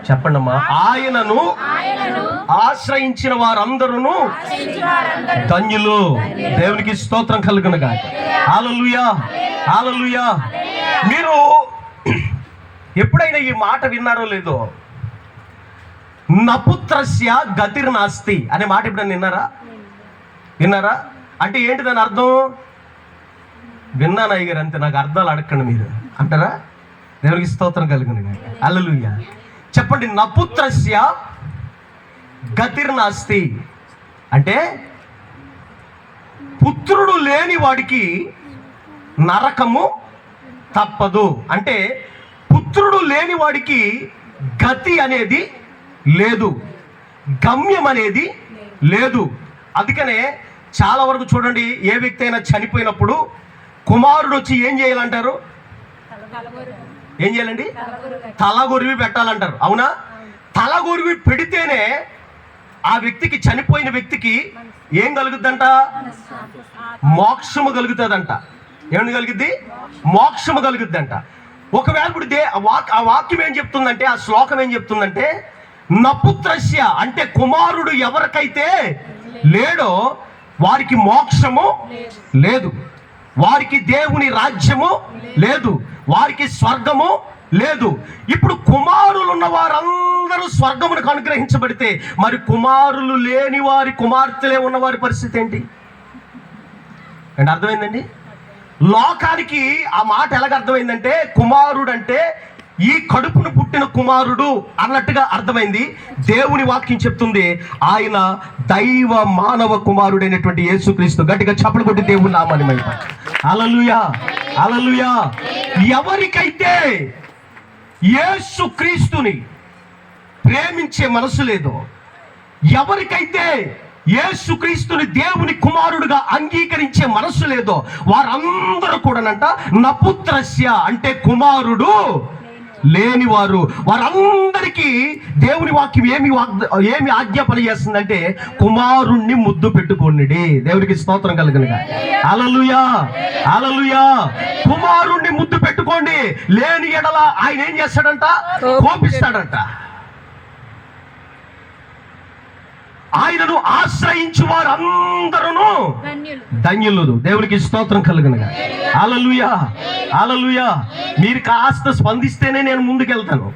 చెప్పండమ్మా. ఆయనను ఆశ్రయించిన వారందరూ ధన్యులు. దేవునికి స్తోత్రం కలుగునుగాక. హల్లెలూయా, హల్లెలూయా. మీరు ఎప్పుడైనా ఈ మాట విన్నారో లేదో, నపుత్రస్య గతిర్నాస్తి అనే మాట ఎప్పుడైనా విన్నారా? అంటే ఏంటి దాని అర్థం? విన్నాను అయ్యగారు, అంతే, నాకు అర్థాలు అడగండి మీరు అంటారా? దేవునికి స్తోత్రం కలుగునుగాక. హల్లెలూయా. చెప్పండి. నపుత్రస్య గతిర్నాస్తి అంటే పుత్రుడు లేని వాడికి నరకము తప్పదు. అంటే పుత్రుడు లేని వాడికి గతి అనేది లేదు, గమ్యం అనేది లేదు. అందుకనే చాలా వరకు చూడండి, ఏ వ్యక్తి అయినా చనిపోయినప్పుడు కుమారుడు వచ్చి ఏం చేయాలంటారు? ఏం చేయాలండి? తలగొరివి పెట్టాలంటారు. అవునా? తలగొరివి పెడితేనే ఆ వ్యక్తికి, చనిపోయిన వ్యక్తికి ఏం కలుగుద్దంట? మోక్షము కలుగుతుందంట. ఏమి కలుగుద్ది? మోక్షము కలుగుద్దంట. ఒకవేళ ఇప్పుడు ఆ వాక్యం ఏం చెప్తుందంటే, ఆ శ్లోకం ఏం చెప్తుందంటే, నపుత్రస్య అంటే కుమారుడు ఎవరికైతే లేడో వారికి మోక్షము లేదు, వారికి దేవుని రాజ్యము లేదు, వారికి స్వర్గము లేదు. ఇప్పుడు కుమారులు ఉన్న వారందరూ స్వర్గమునికి అనుగ్రహించబడితే మరి కుమారులు లేని వారి, కుమార్తెలే ఉన్న వారి పరిస్థితి ఏంటి? అంటే అర్థమైందండి? లోకానికి ఆ మాట ఎలాగ అర్థమైందంటే, కుమారుడు అంటే ఈ కడుపును పుట్టిన కుమారుడు అన్నట్టుగా అర్థమైంది. దేవుని వాక్యం చెప్తుంది ఆయన దైవ మానవ కుమారుడైనటువంటి యేసుక్రీస్తు. గట్టిగా చప్పలు కొట్టి దేవుని నామాన్ని మహిమపరచండి. హల్లెలూయా, హల్లెలూయా. ఎవరికైతే యేసుక్రీస్తుని ప్రేమించే మనసు లేదో, ఎవరికైతే యేసుక్రీస్తుని దేవుని కుమారుడుగా అంగీకరించే మనసు లేదో, వారందరూ కూడానంట నపుత్రస్య అంటే కుమారుడు లేనివారు. వారందరికీ దేవుని వాక్యం ఏమి ఆజ్ఞాపన చేస్తుందంటే, కుమారుణ్ణి ముద్దు పెట్టుకోండి. దేవునికి స్తోత్రం కలుగునుగా. హల్లెలూయా, హల్లెలూయా. కుమారుణ్ణి ముద్దు పెట్టుకోండి. లేని ఎడల ఆయన ఏం చేస్తాడంట? కోపిస్తాడంట. ఆయనను ఆశ్రయించు వారందరూ ధన్యులు. దేవునికి స్తోత్రం కలుగునుగా. హల్లెలూయా, హల్లెలూయా. మీరు కాస్త స్పందిస్తేనే నేను ముందుకెళ్తాను.